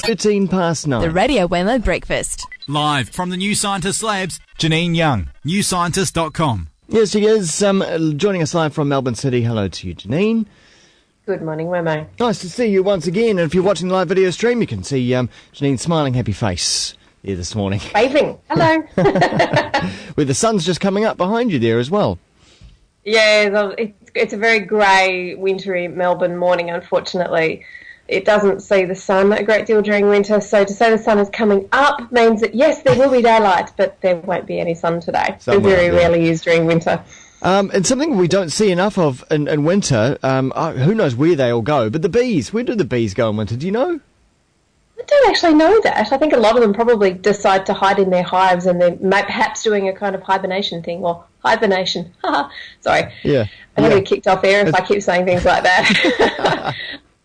9:13. The Radio Wammo Breakfast. Live from the New Scientist Labs, Janine Young, newscientist.com. Yes, she is joining us live from Melbourne City. Hello to you, Janine. Good morning, Wammo. Nice to see you once again. And if you're watching the live video stream, you can see Janine's smiling, happy face here this morning. Waving. Hello. With the sun's just coming up behind you there as well. Yeah, it's a very grey, wintry Melbourne morning, unfortunately. It doesn't see the sun a great deal during winter, so to say the sun is coming up means that, yes, there will be daylight, but there won't be any sun today. It very rarely is during winter. And something we don't see enough of in winter, who knows where they all go, but the bees. Where do the bees go in winter? Do you know? I don't actually know that. I think a lot of them probably decide to hide in their hives, and they're perhaps doing a kind of hibernation thing, or hibernation. Sorry. Yeah. I'm going to get kicked off air if I keep saying things like that.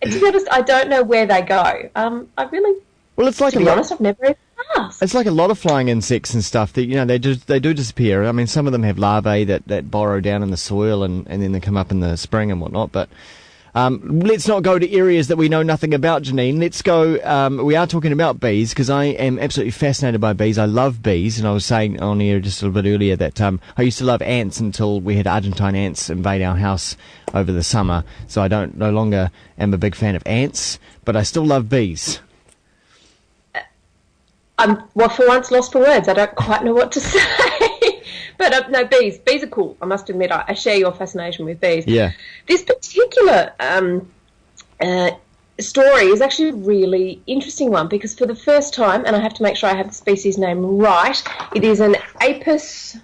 To be honest, I don't know where they go. To be honest, I've never even asked. It's like a lot of flying insects and stuff that, they do disappear. I mean, some of them have larvae that burrow down in the soil and then they come up in the spring and whatnot, but let's not go to areas that we know nothing about, Janine. Let's go, we are talking about bees because I am absolutely fascinated by bees. I love bees, and I was saying on air just a little bit earlier that I used to love ants until we had Argentine ants invade our house over the summer, so I no longer am a big fan of ants, but I still love bees. I'm, for once, lost for words. I don't quite know what to say. But no, bees. Bees are cool. I must admit, I share your fascination with bees. Yeah. This particular story is actually a really interesting one because for the first time, and I have to make sure I have the species name right, it is an Apis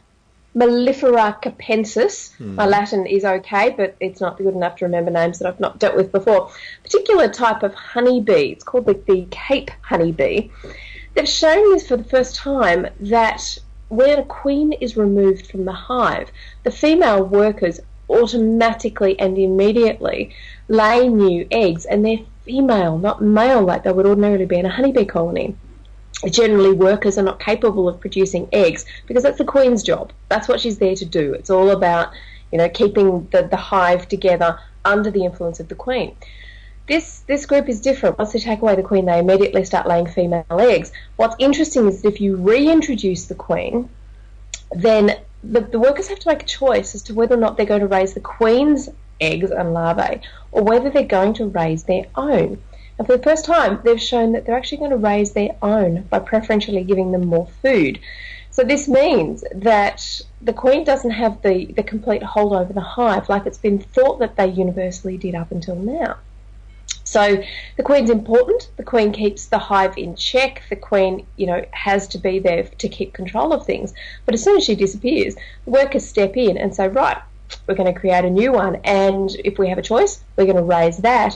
mellifera capensis. My Latin is okay, but it's not good enough to remember names that I've not dealt with before. Particular type of honeybee. It's called the Cape honeybee. They've shown this for the first time that when a queen is removed from the hive, the female workers automatically and immediately lay new eggs, and they're female, not male like they would ordinarily be in a honeybee colony. Generally, workers are not capable of producing eggs because that's the queen's job. That's what she's there to do. It's all about, keeping the hive together under the influence of the queen. This group is different. Once they take away the queen, they immediately start laying female eggs. What's interesting is that if you reintroduce the queen, then the workers have to make a choice as to whether or not they're going to raise the queen's eggs and larvae or whether they're going to raise their own. And for the first time, they've shown that they're actually going to raise their own by preferentially giving them more food. So this means that the queen doesn't have the complete hold over the hive like it's been thought that they universally did up until now. So the queen's important. The queen keeps the hive in check. The queen, has to be there to keep control of things. But as soon as she disappears, the workers step in and say, right, we're going to create a new one. And if we have a choice, we're going to raise that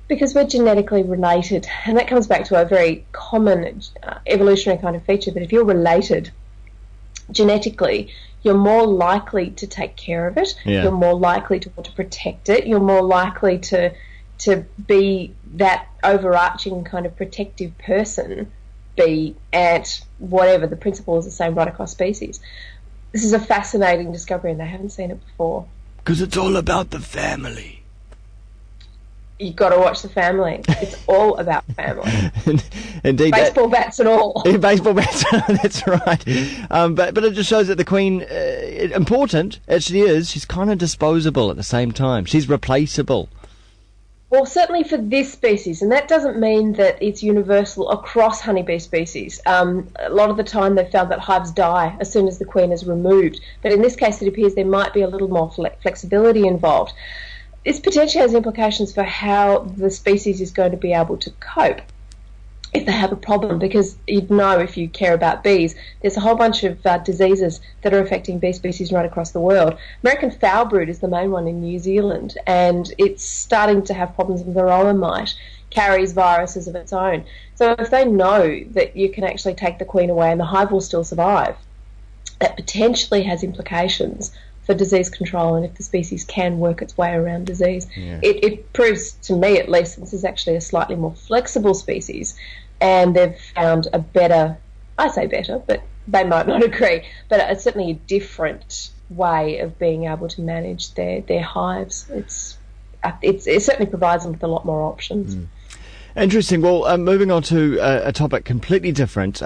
because we're genetically related. And that comes back to a very common evolutionary kind of feature that if you're related genetically, you're more likely to take care of it. Yeah. You're more likely to want to protect it. You're more likely to be that overarching kind of protective person, be ant, whatever, the principle is the same right across species. This is a fascinating discovery and they haven't seen it before. Because it's all about the family. You've got to watch The Family. It's all about family. Indeed. Baseball bats and all. Yeah, baseball bats, that's right. But it just shows that the queen, important as she is, she's kind of disposable at the same time. She's replaceable. Well, certainly for this species, and that doesn't mean that it's universal across honeybee species. A lot of the time they've found that hives die as soon as the queen is removed. But in this case, it appears there might be a little more flexibility involved. This potentially has implications for how the species is going to be able to cope if they have a problem, because if you care about bees, there's a whole bunch of diseases that are affecting bee species right across the world. American foulbrood is the main one in New Zealand, and it's starting to have problems with varroa mite, carries viruses of its own. So if they know that you can actually take the queen away and the hive will still survive, that potentially has implications for disease control and if the species can work its way around disease. Yeah. It proves to me at least this is actually a slightly more flexible species, and they've found a better, I say better, but they might not agree, but it's certainly a different way of being able to manage their hives. It certainly provides them with a lot more options. Interesting. Well, moving on to a topic completely different.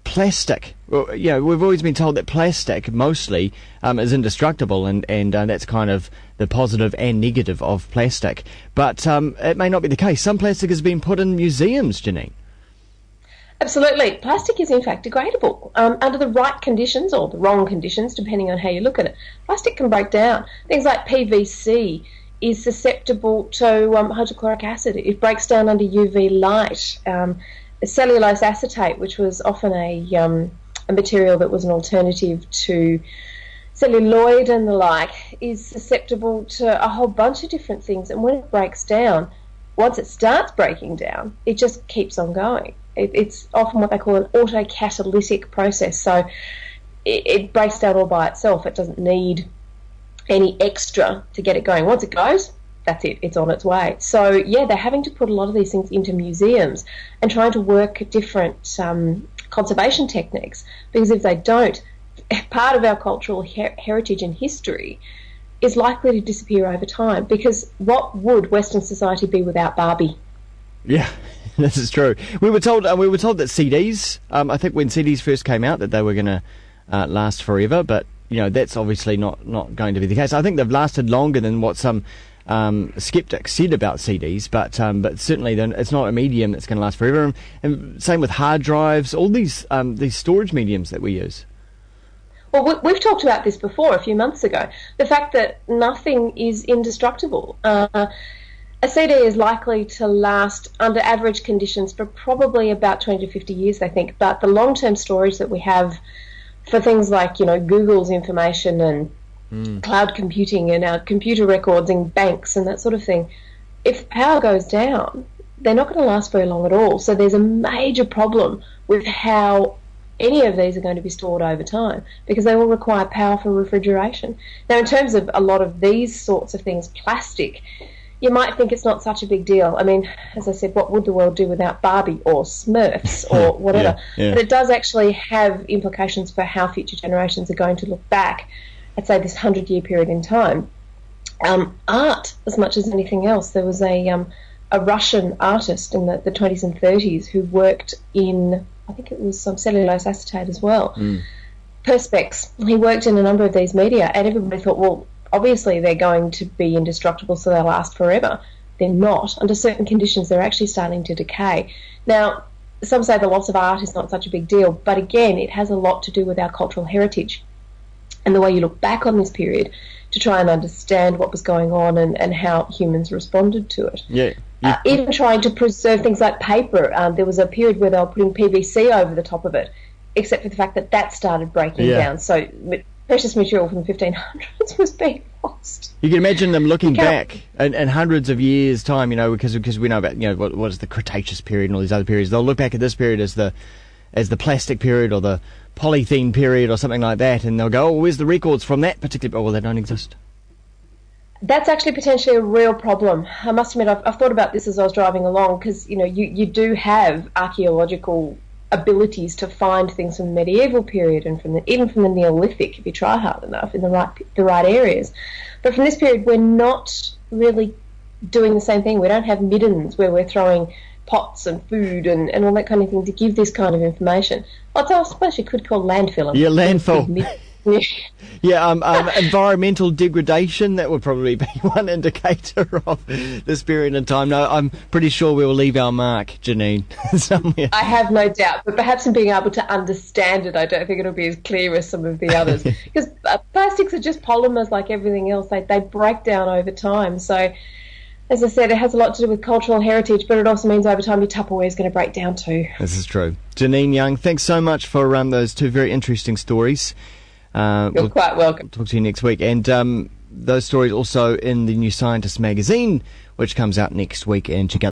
Plastic. Well, we've always been told that plastic mostly is indestructible, and that's kind of the positive and negative of plastic. But it may not be the case. Some plastic has been put in museums, Janine. Absolutely. Plastic is in fact degradable under the right conditions or the wrong conditions, depending on how you look at it. Plastic can break down. Things like PVC is susceptible to hydrochloric acid. It breaks down under UV light. Cellulose acetate, which was often a material that was an alternative to celluloid and the like, is susceptible to a whole bunch of different things. And when it breaks down, once it starts breaking down, it just keeps on going. It's often what they call an autocatalytic process. So it breaks down all by itself. It doesn't need any extra to get it going. Once it goes, that's it. It's on its way. So, yeah, they're having to put a lot of these things into museums and trying to work different conservation techniques, because if they don't, part of our cultural heritage and history is likely to disappear over time, because what would Western society be without Barbie? Yeah, this is true. We were told that CDs, I think when CDs first came out, that they were going to last forever, but that's obviously not going to be the case. I think they've lasted longer than what some skeptics said about CDs, but certainly then it's not a medium that's going to last forever. And same with hard drives, all these storage mediums that we use. Well, we've talked about this before a few months ago. The fact that nothing is indestructible. A CD is likely to last under average conditions for probably about 20 to 50 years, I think. But the long-term storage that we have for things like, Google's information and cloud computing and our computer records and banks and that sort of thing, if power goes down, they're not going to last very long at all. So there's a major problem with how any of these are going to be stored over time, because they will require power for refrigeration. Now, in terms of a lot of these sorts of things, plastic, you might think it's not such a big deal. I mean, as I said, what would the world do without Barbie or Smurfs or whatever? Yeah. But it does actually have implications for how future generations are going to look back at, say, this 100-year period in time. Art, as much as anything else. There was a Russian artist in the 20s and 30s who worked in, I think it was some cellulose acetate as well, Perspex. He worked in a number of these media, and everybody thought, well, obviously they're going to be indestructible, so they'll last forever. They're not. Under certain conditions, they're actually starting to decay. Now, some say the loss of art is not such a big deal, but again, it has a lot to do with our cultural heritage and the way you look back on this period to try and understand what was going on and how humans responded to it. Yeah. Even trying to preserve things like paper. There was a period where they were putting PVC over the top of it, except for the fact that started breaking down. So precious material from the 1500s was being lost. You can imagine them looking back in hundreds of years' time, because we know about, what is the Cretaceous period and all these other periods. They'll look back at this period as the plastic period or the polythene period or something like that, and they'll go, oh, where's the records from that particular... Oh, well, they don't exist. That's actually potentially a real problem. I must admit, I've thought about this as I was driving along, because, you do have archaeological abilities to find things from the medieval period and even from the Neolithic, if you try hard enough, in the right areas. But from this period, we're not really doing the same thing. We don't have middens where we're throwing pots and food and all that kind of thing to give this kind of information. Although I suppose you could call landfill. Yeah, landfill. Environmental degradation, that would probably be one indicator of this period in time. No, I'm pretty sure we will leave our mark, Janine, somewhere. I have no doubt, but perhaps in being able to understand it, I don't think it'll be as clear as some of the others. Because plastics are just polymers like everything else. They break down over time. So, as I said, it has a lot to do with cultural heritage, but it also means over time your Tupperware is going to break down too. This is true. Janine Young, thanks so much for those two very interesting stories. You're quite welcome. Talk to you next week. And those stories also in the New Scientist magazine, which comes out next week. And check out